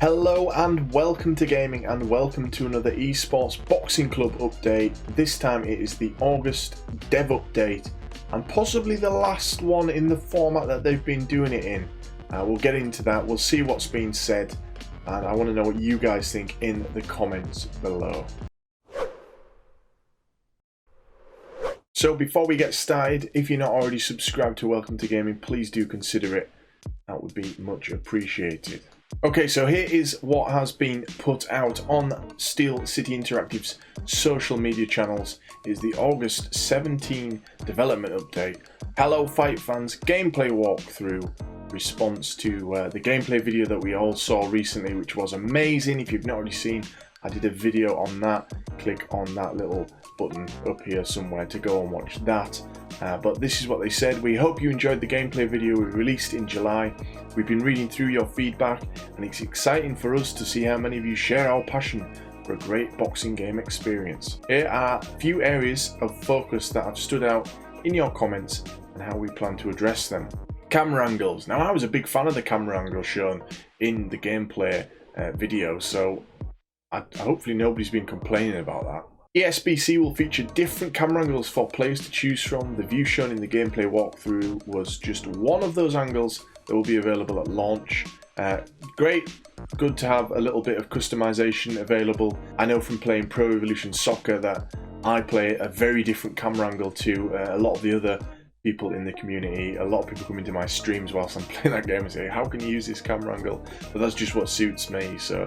Hello and welcome to gaming and welcome to another eSports Boxing Club update. This time it is the August Dev update and possibly the last one in the format that they've been doing it in. We'll get into that, we'll see what's been said, and I want to know what you guys think in the comments below. So before we get started, if you're not already subscribed to Welcome to Gaming, please do consider it. That would be much appreciated. Okay, so here is what has been put out on Steel City Interactive's social media channels. It is the August 17 development update. Hello Fight fans, gameplay walkthrough, response to the gameplay video that we all saw recently, which was amazing. If you've not already seen, I did a video on that. Click on that little button up here somewhere to go and watch that. But this is what they said. We hope you enjoyed the gameplay video we released in July. We've been reading through your feedback and it's exciting for us to see how many of you share our passion for a great boxing game experience. Here are a few areas of focus that have stood out in your comments and how we plan to address them. Camera angles. Now I was a big fan of the camera angle shown in the gameplay video, so hopefully nobody's been complaining about that. ESBC will feature different camera angles for players to choose from. The view shown in the gameplay walkthrough was just one of those angles that will be available at launch. Great, good to have a little bit of customization available. I know from playing Pro Evolution Soccer that I play a very different camera angle to a lot of the other people in the community. A lot of people come into my streams whilst I'm playing that game and say, how can you use this camera angle? But that's just what suits me, so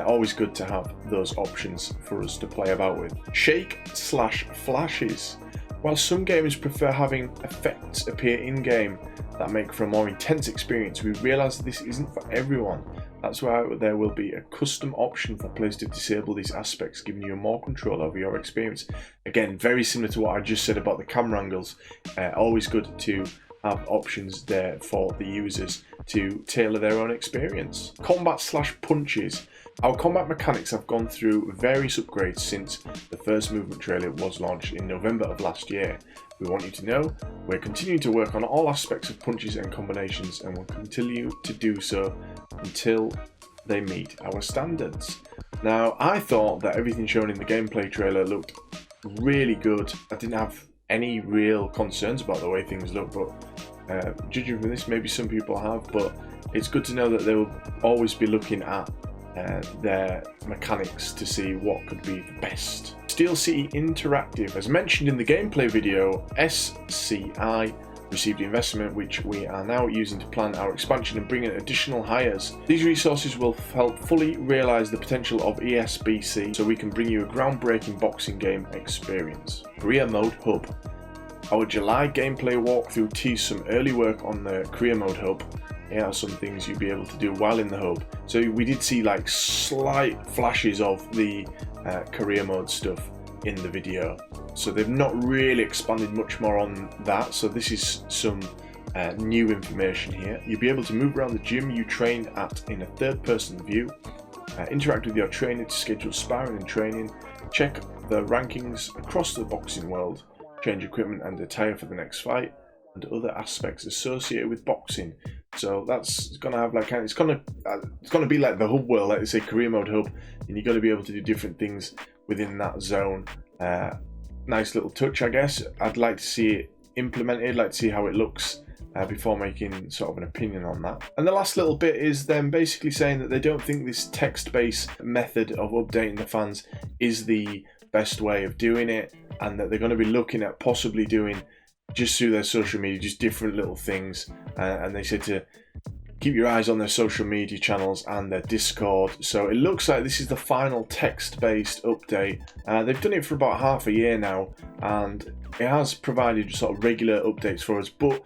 always good to have those options for us to play about with. Shake/flashes. While some gamers prefer having effects appear in-game that make for a more intense experience, we realise that this isn't for everyone. That's why there will be a custom option for players to disable these aspects, giving you more control over your experience. Again, very similar to what I just said about the camera angles. Always good to have options there for the users to tailor their own experience. Combat/punches. Our combat mechanics have gone through various upgrades since the first movement trailer was launched in November of last year. We want you to know we're continuing to work on all aspects of punches and combinations and will continue to do so until they meet our standards. Now, I thought that everything shown in the gameplay trailer looked really good. I didn't have any real concerns about the way things look, but judging from this, maybe some people have, but it's good to know that they will always be looking at their mechanics to see what could be the best. Steel City Interactive, as mentioned in the gameplay video, SCI received investment which we are now using to plan our expansion and bring in additional hires. These resources will help fully realise the potential of ESBC so we can bring you a groundbreaking boxing game experience. Career Mode Hub. Our July gameplay walkthrough teased some early work on the Career Mode Hub. Here are some things you'll be able to do while in the hub. So we did see like slight flashes of the career mode stuff in the video. So they've not really expanded much more on that. So this is some new information here. You'll be able to move around the gym you train at in a third-person view. Interact with your trainer to schedule sparring and training. Check the rankings across the boxing world. Change equipment and attire for the next fight. And other aspects associated with boxing. So that's gonna have like it's gonna be like the hub world, like they say, career mode hub, and you're gonna be able to do different things within that zone. Nice little touch, I guess. I'd like to see it implemented, like to see how it looks before making sort of an opinion on that. And the last little bit is them basically saying that they don't think this text-based method of updating the fans is the best way of doing it, and that they're going to be looking at possibly doing just through their social media, just different little things, and they said to keep your eyes on their social media channels and their Discord. So it looks like this is the final text-based update. They've done it for about half a year now, and it has provided sort of regular updates for us, but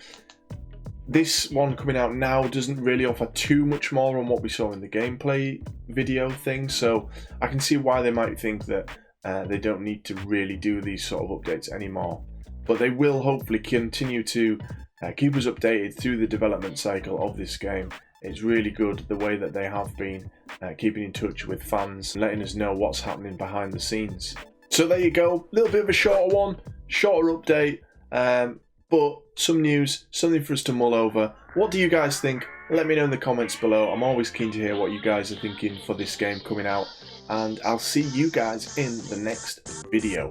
this one coming out now doesn't really offer too much more on what we saw in the gameplay video thing, so I can see why they might think that they don't need to really do these sort of updates anymore. But they will hopefully continue to keep us updated through the development cycle of this game. It's really good the way that they have been keeping in touch with fans, letting us know what's happening behind the scenes. So there you go, a little bit of a shorter one, shorter update, but some news, something for us to mull over. What do you guys think? Let me know in the comments below. I'm always keen to hear what you guys are thinking for this game coming out, and I'll see you guys in the next video.